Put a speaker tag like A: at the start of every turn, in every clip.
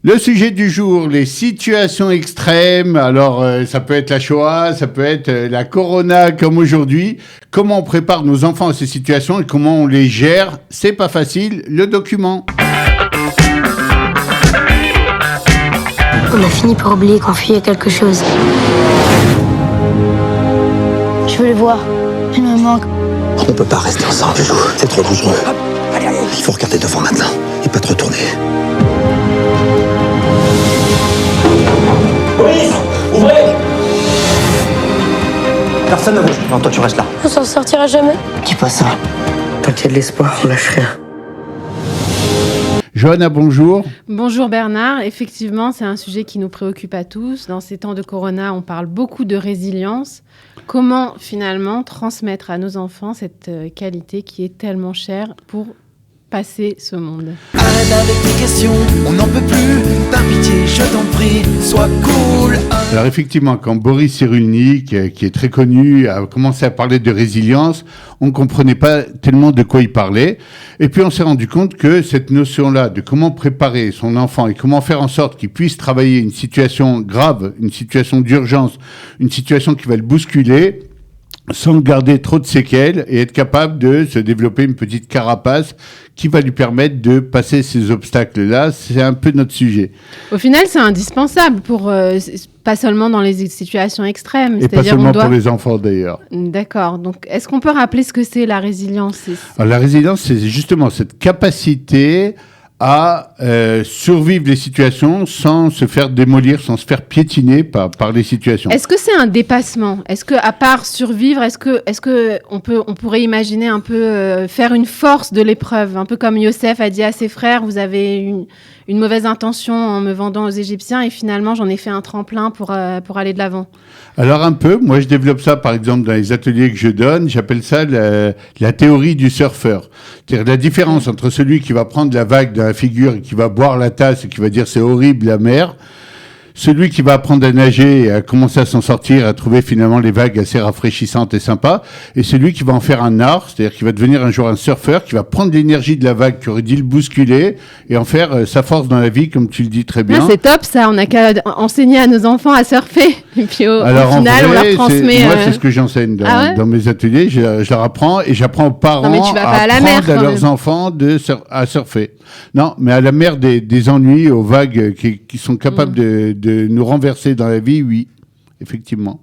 A: Le sujet du jour, les situations extrêmes. Alors, ça peut être la Shoah, ça peut être la Corona comme aujourd'hui. Comment on prépare nos enfants à ces situations et comment on les gère? C'est pas facile. Le document.
B: On a fini par oublier qu'on fuyait quelque chose. Je veux les voir. Ils me manquent.
C: On peut pas rester ensemble, Joujou. C'est trop dangereux. Hop, allez. Il faut regarder devant maintenant et pas te retourner.
D: Police, ouvrez! Personne ne bouge. Non, toi tu restes là.
B: On s'en sortira jamais.
C: Dis pas ça. Tant qu'il y a de l'espoir, on lâche rien.
A: Johanna, bonjour.
E: Bonjour Bernard. Effectivement, c'est un sujet qui nous préoccupe à tous. Dans ces temps de Corona, on parle beaucoup de résilience. Comment finalement transmettre à nos enfants cette qualité qui est tellement chère pour passer ce monde?
F: Arrête avec tes questions, on n'en peut plus. Par pitié, je t'en prie, sois cool.
A: Alors effectivement, quand Boris Cyrulnik, qui est très connu, a commencé à parler de résilience, on ne comprenait pas tellement de quoi il parlait. Et puis on s'est rendu compte que cette notion-là de comment préparer son enfant et comment faire en sorte qu'il puisse travailler une situation grave, une situation d'urgence, une situation qui va le bousculer, sans garder trop de séquelles et être capable de se développer une petite carapace qui va lui permettre de passer ces obstacles-là. C'est un peu notre sujet.
E: Au final, c'est indispensable pour pas seulement dans les situations extrêmes.
A: Et pas seulement pour les enfants d'ailleurs.
E: D'accord. Donc, est-ce qu'on peut rappeler ce que c'est la résilience?
A: Alors, la résilience, c'est justement cette capacité à survivre les situations sans se faire démolir, sans se faire piétiner par les situations.
E: Est-ce que c'est un dépassement? Est-ce que, à part survivre, est-ce que on pourrait imaginer un peu faire une force de l'épreuve, un peu comme Yosef a dit à ses frères, vous avez une mauvaise intention en me vendant aux Égyptiens et finalement j'en ai fait un tremplin pour aller de l'avant.
A: Alors un peu, moi je développe ça par exemple dans les ateliers que je donne, j'appelle ça la théorie du surfeur. C'est-à-dire la différence entre celui qui va prendre la vague dans la figure et qui va boire la tasse et qui va dire c'est horrible la mer, celui qui va apprendre à nager et à commencer à s'en sortir, à trouver finalement les vagues assez rafraîchissantes et sympas, et celui qui va en faire un art, c'est-à-dire qui va devenir un jour un surfeur, qui va prendre l'énergie de la vague qui aurait dû le bousculer et en faire sa force dans la vie, comme tu le dis très bien.
E: Ah, c'est top ça, on n'a qu'à enseigner à nos enfants à surfer, et puis au final on leur transmet...
A: Moi c'est ce que j'enseigne dans mes ateliers, je leur apprends et j'apprends aux parents à apprendre à leurs enfants à surfer. Non, mais à la mer des ennuis, aux vagues qui sont capables de nous renverser dans la vie, oui, effectivement.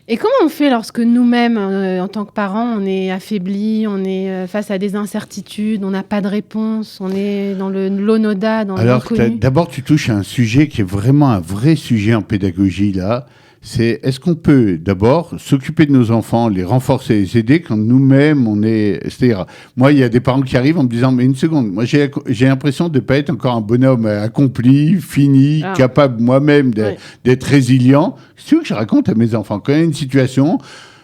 E: Et comment on fait lorsque nous-mêmes, en tant que parents, on est affaiblis, on est face à des incertitudes, on n'a pas de réponse, on est dans l'onoda, dans l'inconnu?
A: Alors, d'abord, tu touches à un sujet qui est vraiment un vrai sujet en pédagogie, là. C'est est-ce qu'on peut d'abord s'occuper de nos enfants, les renforcer, les aider quand nous-mêmes on est... C'est-à-dire, moi, il y a des parents qui arrivent en me disant « Mais une seconde, moi j'ai l'impression de ne pas être encore un bonhomme accompli, fini, capable moi-même d'être résilient. » C'est ce que je raconte à mes enfants. Quand il y a une situation...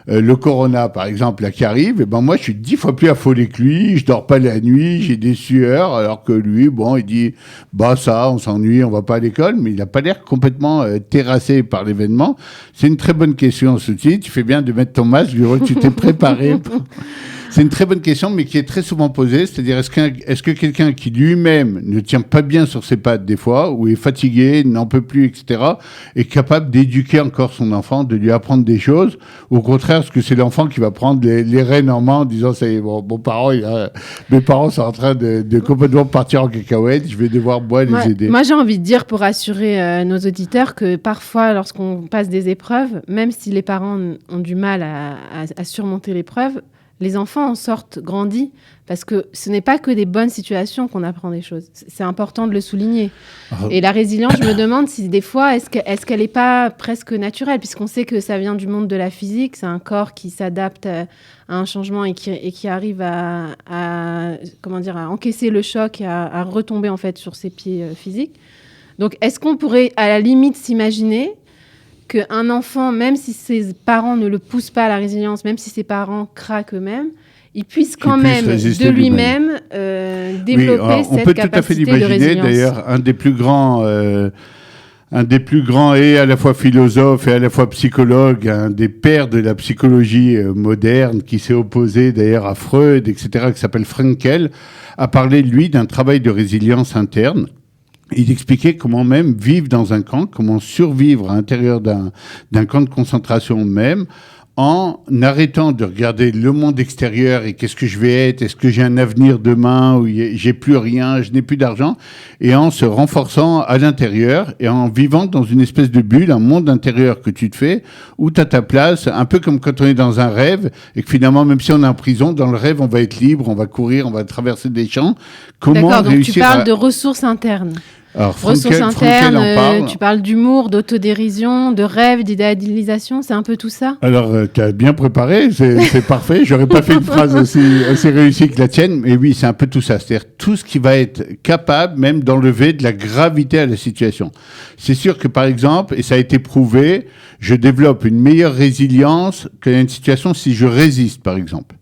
A: le Corona, par exemple, là, qui arrive, et ben moi, je suis 10 fois plus affolé que lui, je dors pas la nuit, j'ai des sueurs, alors que lui, bon, il dit, bah, ça, on s'ennuie, on va pas à l'école, mais il a pas l'air complètement terrassé par l'événement. C'est une très bonne question, Souti. Tu fais bien de mettre ton masque, je vois que tu t'es préparé. C'est une très bonne question, mais qui est très souvent posée. C'est-à-dire, est-ce que quelqu'un qui lui-même ne tient pas bien sur ses pattes des fois, ou est fatigué, n'en peut plus, etc., est capable d'éduquer encore son enfant, de lui apprendre des choses? Ou au contraire, est-ce que c'est l'enfant qui va prendre les rênes en main en disant, ça y est, bon, mes parents sont en train de complètement partir en cacahuète, je vais devoir, moi, les aider.
E: Moi, j'ai envie de dire, pour rassurer nos auditeurs, que parfois, lorsqu'on passe des épreuves, même si les parents ont du mal à surmonter l'épreuve, les enfants en sortent grandis, parce que ce n'est pas que des bonnes situations qu'on apprend des choses. C'est important de le souligner. Et la résilience, je me demande si des fois, est-ce qu'elle n'est pas presque naturelle, puisqu'on sait que ça vient du monde de la physique, c'est un corps qui s'adapte à un changement et qui arrive à encaisser le choc et à retomber en fait sur ses pieds physiques. Donc, est-ce qu'on pourrait à la limite s'imaginer qu'un enfant, même si ses parents ne le poussent pas à la résilience, même si ses parents craquent eux-mêmes, il puisse quand même de lui-même développer cette capacité de résilience. On peut tout à fait l'imaginer.
A: D'ailleurs, un des plus grands et à la fois philosophe et à la fois psychologue, un des pères de la psychologie moderne, qui s'est opposé d'ailleurs à Freud, etc., qui s'appelle Fraenkel, a parlé, lui, d'un travail de résilience interne. Il expliquait comment même vivre dans un camp, comment survivre à l'intérieur d'un camp de concentration même, en arrêtant de regarder le monde extérieur et qu'est-ce que je vais être, est-ce que j'ai un avenir demain où j'ai plus rien, je n'ai plus d'argent, et en se renforçant à l'intérieur et en vivant dans une espèce de bulle, un monde intérieur que tu te fais, où tu as ta place, un peu comme quand on est dans un rêve et que finalement, même si on est en prison, dans le rêve, on va être libre, on va courir, on va traverser des champs. Comment
E: D'accord, donc
A: réussir
E: tu parles de ressources internes.
A: Alors,
E: Ressources
A: Frankel en
E: internes,
A: parle.
E: tu parles d'humour, d'autodérision, de rêve, d'idéalisation, c'est un peu tout ça?
A: Alors, tu as bien préparé, c'est parfait. J'aurais pas fait une phrase aussi réussie que la tienne, mais oui, c'est un peu tout ça. C'est-à-dire tout ce qui va être capable même d'enlever de la gravité à la situation. C'est sûr que, par exemple, et ça a été prouvé, je développe une meilleure résilience qu'il y a une situation si je résiste, par exemple.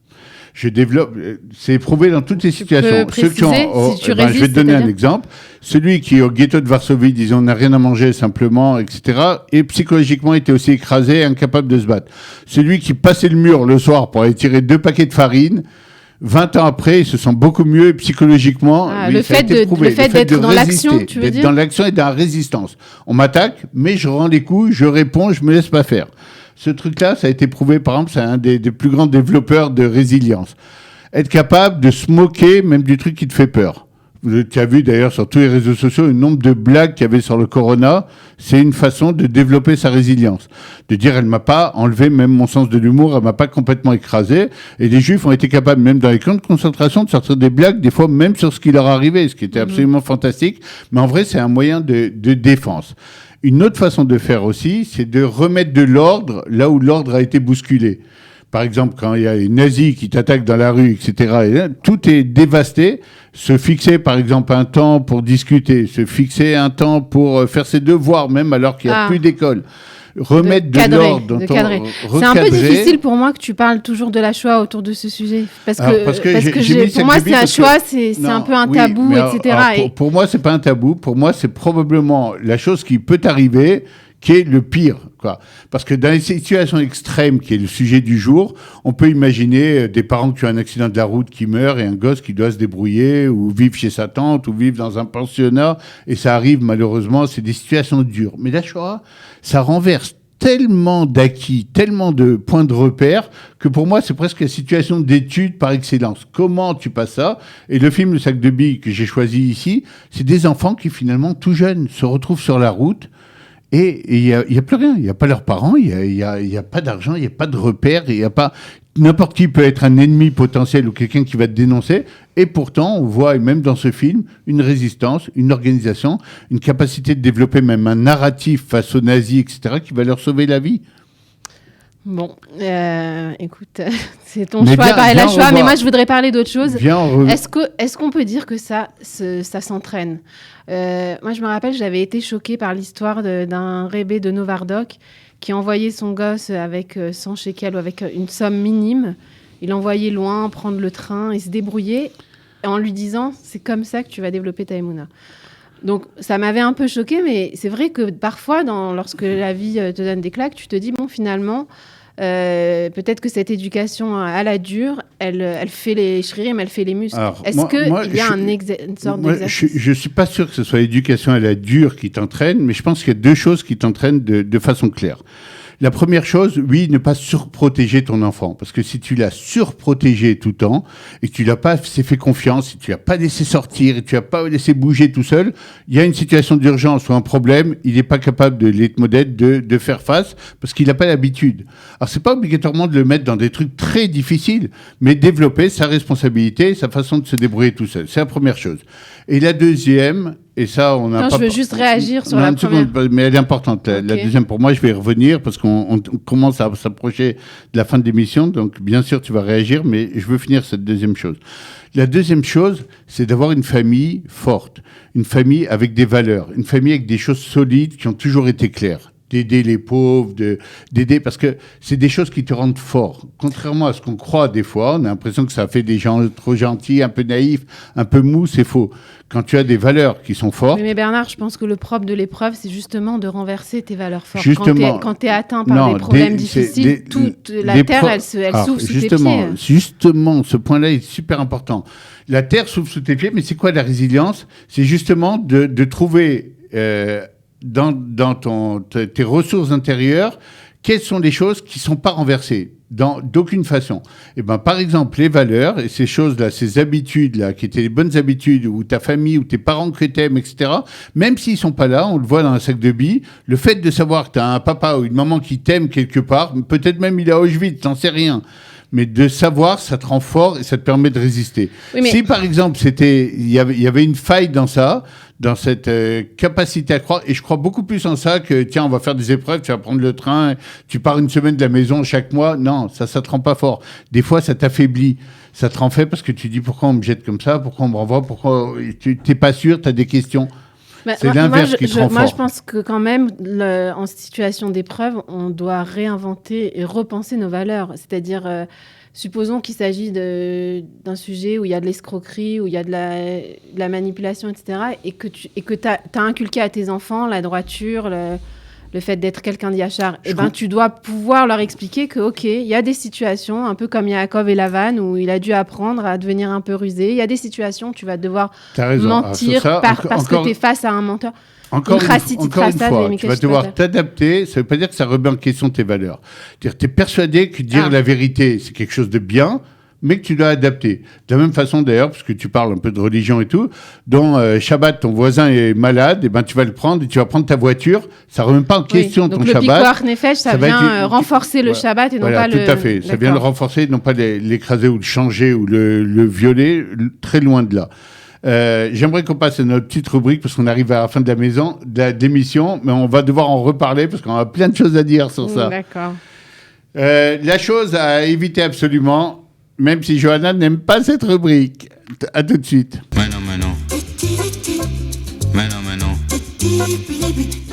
A: Je développe, c'est prouvé dans toutes les situations.
E: Ceux qui ont, si tu résistes,
A: je vais te donner un exemple. Celui qui, au ghetto de Varsovie, disait on n'a rien à manger simplement, etc., et psychologiquement était aussi écrasé, incapable de se battre. Celui qui passait le mur le soir pour aller tirer 2 paquets de farine, 20 ans après, il se sent beaucoup mieux psychologiquement.
E: Le fait d'être dans l'action, tu veux dire?
A: D'être dans l'action et dans la résistance. On m'attaque, mais je rends les coups, je réponds, je me laisse pas faire. Ce truc-là, ça a été prouvé, par exemple, c'est un des plus grands développeurs de résilience. Être capable de se moquer même du truc qui te fait peur. Tu as vu d'ailleurs sur tous les réseaux sociaux le nombre de blagues qu'il y avait sur le corona. C'est une façon de développer sa résilience. De dire, elle m'a pas enlevé même mon sens de l'humour, elle m'a pas complètement écrasé. Et les Juifs ont été capables, même dans les camps de concentration, de sortir des blagues, des fois même sur ce qui leur arrivait, ce qui était absolument fantastique. Mais en vrai, c'est un moyen de défense. Une autre façon de faire aussi, c'est de remettre de l'ordre là où l'ordre a été bousculé. Par exemple, quand il y a les nazis qui t'attaquent dans la rue, etc., et là, tout est dévasté. Se fixer, par exemple, un temps pour discuter, se fixer un temps pour faire ses devoirs, même alors qu'il n'y a plus d'école. Remettre de l'ordre.
E: C'est un peu difficile pour moi que tu parles toujours de la Shoah autour de ce sujet. Parce que pour moi, c'est la Shoah, c'est un peu un tabou, etc.
A: Pour moi, c'est pas un tabou. Pour moi, c'est probablement la chose qui peut arriver qui est le pire, quoi. Parce que dans les situations extrêmes, qui est le sujet du jour, on peut imaginer des parents qui ont un accident de la route qui meurt et un gosse qui doit se débrouiller ou vivre chez sa tante ou vivre dans un pensionnat. Et ça arrive, malheureusement, c'est des situations dures. Mais la Shoah, ça renverse tellement d'acquis, tellement de points de repère, que pour moi, c'est presque la situation d'étude par excellence. Comment tu passes ça? Et le film Le sac de billes que j'ai choisi ici, c'est des enfants qui, finalement, tout jeunes, se retrouvent sur la route. Et il y a plus rien. Il n'y a pas leurs parents, il y a pas d'argent, il n'y a pas de repères, il n'y a pas... N'importe qui peut être un ennemi potentiel ou quelqu'un qui va te dénoncer. Et pourtant, on voit, et même dans ce film, une résistance, une organisation, une capacité de développer même un narratif face aux nazis, etc., qui va leur sauver la vie.
E: Bon, écoute, c'est ton choix de parler de la Shoah, mais moi je voudrais parler d'autre chose. Est-ce qu'on peut dire que ça s'entraîne? Moi je me rappelle, j'avais été choquée par l'histoire d'un rébé de Novardok qui envoyait son gosse avec 100 shekels ou avec une somme minime. Il l'envoyait loin, prendre le train et se débrouiller en lui disant « c'est comme ça que tu vas développer ta émouna ». Donc, ça m'avait un peu choquée, mais c'est vrai que parfois, lorsque la vie te donne des claques, tu te dis, bon, finalement, peut-être que cette éducation à la dure, elle fait les shririm, elle fait les muscles. Est-ce qu'il y a une sorte d'exercice?
A: Je ne suis pas sûr que ce soit l'éducation à la dure qui t'entraîne, mais je pense qu'il y a 2 choses qui t'entraînent de façon claire. La première chose, oui, ne pas surprotéger ton enfant. Parce que si tu l'as surprotégé tout le temps, et que tu l'as pas fait confiance, si tu l'as pas laissé sortir, et tu l'as pas laissé bouger tout seul, il y a une situation d'urgence ou un problème, il n'est pas capable de l'être de faire face, parce qu'il n'a pas l'habitude. Alors, c'est pas obligatoirement de le mettre dans des trucs très difficiles, mais développer sa responsabilité, sa façon de se débrouiller tout seul. C'est la première chose. Et la deuxième, et ça, on n'a pas...
E: je veux juste réagir sur la première.
A: Mais elle est importante. La deuxième, pour moi, je vais y revenir parce qu'on commence à s'approcher de la fin de l'émission. Donc, bien sûr, tu vas réagir, mais je veux finir cette deuxième chose. La deuxième chose, c'est d'avoir une famille forte, une famille avec des valeurs, une famille avec des choses solides qui ont toujours été claires. d'aider les pauvres, d'aider, parce que c'est des choses qui te rendent fort. Contrairement à ce qu'on croit des fois, on a l'impression que ça fait des gens trop gentils, un peu naïfs, un peu mous, c'est faux. Quand tu as des valeurs qui sont fortes...
E: Mais Bernard, je pense que le propre de l'épreuve, c'est justement de renverser tes valeurs fortes.
A: Justement,
E: quand tu es atteint par des problèmes difficiles, toute la terre, elle souffle sous tes pieds.
A: Justement, ce point-là est super important. La terre souffle sous tes pieds, mais c'est quoi la résilience? C'est justement de trouver dans tes ressources intérieures quelles sont les choses qui ne sont pas renversées d'aucune façon. Et ben, par exemple, les valeurs et ces choses-là, ces habitudes-là, qui étaient les bonnes habitudes, ou ta famille, ou tes parents que t'aimes, etc., même s'ils ne sont pas là, on le voit dans un sac de billes, le fait de savoir que tu as un papa ou une maman qui t'aime quelque part, peut-être même il est à Auschwitz, t'en sais rien. Mais de savoir, ça te rend fort et ça te permet de résister. Oui, mais... Si, par exemple, il y avait une faille dans ça, dans cette capacité à croire, et je crois beaucoup plus en ça que, tiens, on va faire des épreuves, tu vas prendre le train, tu pars une semaine de la maison chaque mois. Non, ça te rend pas fort. Des fois, ça t'affaiblit. Ça te rend fait parce que tu dis, pourquoi on me jette comme ça? Pourquoi on me renvoie? Pourquoi tu n'es pas sûr? Tu as des questions. C'est l'inverse qui te rend fort.
E: Moi, je pense que quand même, en situation d'épreuve, on doit réinventer et repenser nos valeurs. C'est-à-dire, supposons qu'il s'agit d'un sujet où il y a de l'escroquerie, où il y a de la manipulation, etc., et que tu as inculqué à tes enfants la droiture, le fait d'être quelqu'un d'Yachar, tu dois pouvoir leur expliquer que, OK, il y a des situations, un peu comme Yaakov et Lavan, où il a dû apprendre à devenir un peu rusé. Il y a des situations où tu vas devoir mentir parce que tu es face à un menteur.
A: Encore une fois, tu vas devoir t'adapter. Ça ne veut pas dire que ça remet en question tes valeurs. Tu es persuadé que dire la vérité, c'est quelque chose de bien, mais que tu dois adapter. De la même façon, d'ailleurs, parce que tu parles un peu de religion et tout, dans Shabbat, ton voisin est malade, et ben tu vas le prendre et tu vas prendre ta voiture. Ça ne remet pas en question ton Shabbat.
E: Donc le Pikuach Nefesh, ça vient renforcer le Shabbat et non pas le...
A: Tout à fait. Ça vient le renforcer, non pas l'écraser ou le changer ou le violer, très loin de là. J'aimerais qu'on passe à notre petite rubrique parce qu'on arrive à la fin de l'émission, mais on va devoir en reparler parce qu'on a plein de choses à dire sur ça.
E: D'accord.
A: La chose à éviter absolument, même si Johanna n'aime pas cette rubrique. À tout de suite.
G: Maintenant.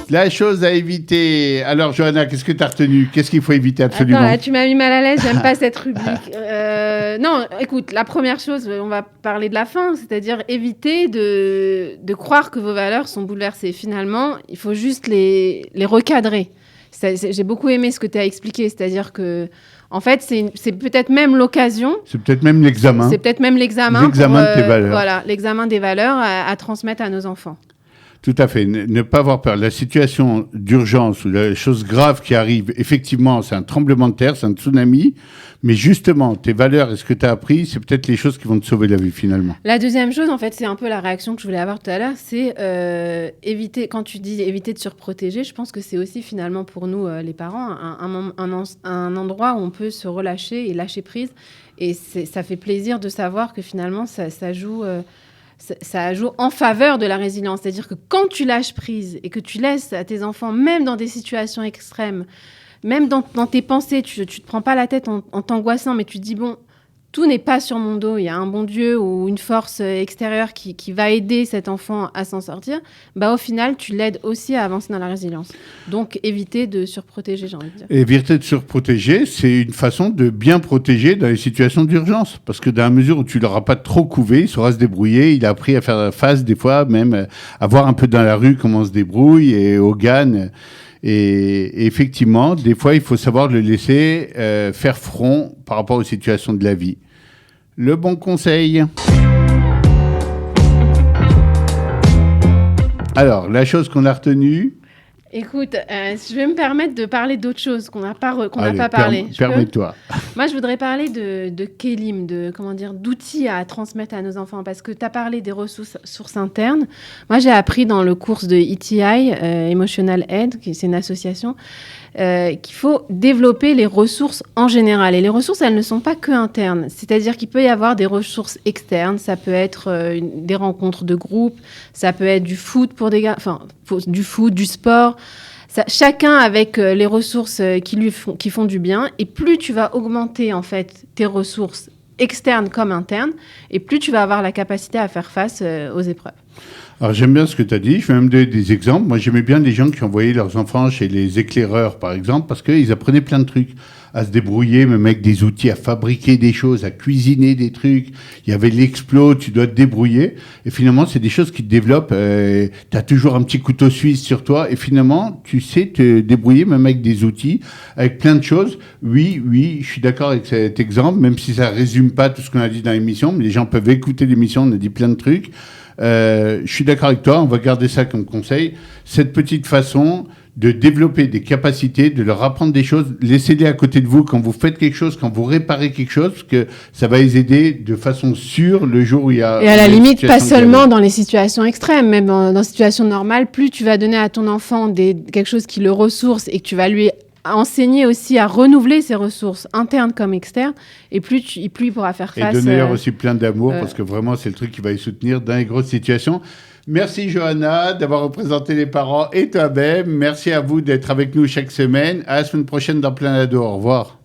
A: La chose à éviter. Alors, Johanna, qu'est-ce que tu as retenu? Qu'est-ce qu'il faut éviter absolument?
E: Attends, là, tu m'as mis mal à l'aise, j'aime pas cette rubrique. Non, écoute, la première chose, on va parler de la fin, c'est-à-dire éviter de croire que vos valeurs sont bouleversées. Finalement, il faut juste les recadrer. J'ai beaucoup aimé ce que tu as expliqué, c'est-à-dire que en fait, c'est peut-être même l'occasion.
A: C'est peut-être même l'examen.
E: L'examen
A: de tes valeurs.
E: Voilà, l'examen des valeurs à transmettre à nos enfants.
A: Tout à fait. Ne pas avoir peur. La situation d'urgence ou la chose grave qui arrive, effectivement, c'est un tremblement de terre, c'est un tsunami. Mais justement, tes valeurs et ce que tu as appris, c'est peut-être les choses qui vont te sauver la vie finalement.
E: La deuxième chose, en fait, c'est un peu la réaction que je voulais avoir tout à l'heure, c'est éviter, quand tu dis éviter de surprotéger, je pense que c'est aussi finalement pour nous, les parents, un endroit où on peut se relâcher et lâcher prise. Et ça fait plaisir de savoir que finalement, ça joue en faveur de la résilience. C'est-à-dire que quand tu lâches prise et que tu laisses à tes enfants, même dans des situations extrêmes, même dans tes pensées, tu ne te prends pas la tête en t'angoissant, mais tu te dis, bon, tout n'est pas sur mon dos, il y a un bon Dieu ou une force extérieure qui va aider cet enfant à s'en sortir, au final, tu l'aides aussi à avancer dans la résilience. Donc, éviter de surprotéger, j'ai envie de dire.
A: Éviter de surprotéger, c'est une façon de bien protéger dans les situations d'urgence. Parce que dans la mesure où tu ne l'auras pas trop couvé, il saura se débrouiller. Il a appris à faire face, des fois, même à voir un peu dans la rue comment on se débrouille et au GAN. Et effectivement, des fois, il faut savoir le laisser faire front par rapport aux situations de la vie. Le bon conseil. Alors, la chose qu'on a retenue...
E: Écoute, je vais me permettre de parler d'autre chose qu'on n'a pas parlé.
A: Permets-toi.
E: Moi, je voudrais parler de Kélim, d'outils à transmettre à nos enfants, parce que tu as parlé des ressources internes. Moi, j'ai appris dans le cours de ETI, Emotional Aid, c'est une association, qu'il faut développer les ressources en général. Et les ressources, elles ne sont pas que internes. C'est-à-dire qu'il peut y avoir des ressources externes. Ça peut être des rencontres de groupe, ça peut être du foot pour des gars, du foot, du sport. Chacun avec les ressources qui font du bien. Et plus tu vas augmenter en fait tes ressources externes comme internes, et plus tu vas avoir la capacité à faire face aux épreuves.
A: Alors j'aime bien ce que tu as dit, je vais même donner des exemples. Moi j'aimais bien les gens qui envoyaient leurs enfants chez les éclaireurs par exemple, parce qu'ils apprenaient plein de trucs, à se débrouiller, même avec des outils, à fabriquer des choses, à cuisiner des trucs. Il y avait l'explo, tu dois te débrouiller. Et finalement c'est des choses qui te développent, tu as toujours un petit couteau suisse sur toi, et finalement tu sais te débrouiller même avec des outils, avec plein de choses. Oui, je suis d'accord avec cet exemple, même si ça résume pas tout ce qu'on a dit dans l'émission, mais les gens peuvent écouter l'émission, on a dit plein de trucs. Je suis d'accord avec toi, on va garder ça comme conseil. Cette petite façon de développer des capacités, de leur apprendre des choses, laissez-les à côté de vous quand vous faites quelque chose, quand vous réparez quelque chose, parce que ça va les aider de façon sûre le jour où il y a...
E: Et à la limite, pas seulement dans les situations extrêmes, même dans les situations normales, plus tu vas donner à ton enfant quelque chose qui le ressource et que tu vas lui enseigner aussi à renouveler ses ressources internes comme externes, et plus il pourra faire face...
A: Et donner aussi plein d'amour, parce que vraiment, c'est le truc qui va les soutenir dans les grosses situations. Merci Johanna d'avoir représenté les parents et toi-même. Merci à vous d'être avec nous chaque semaine. À la semaine prochaine dans Plein d'ado. Au revoir.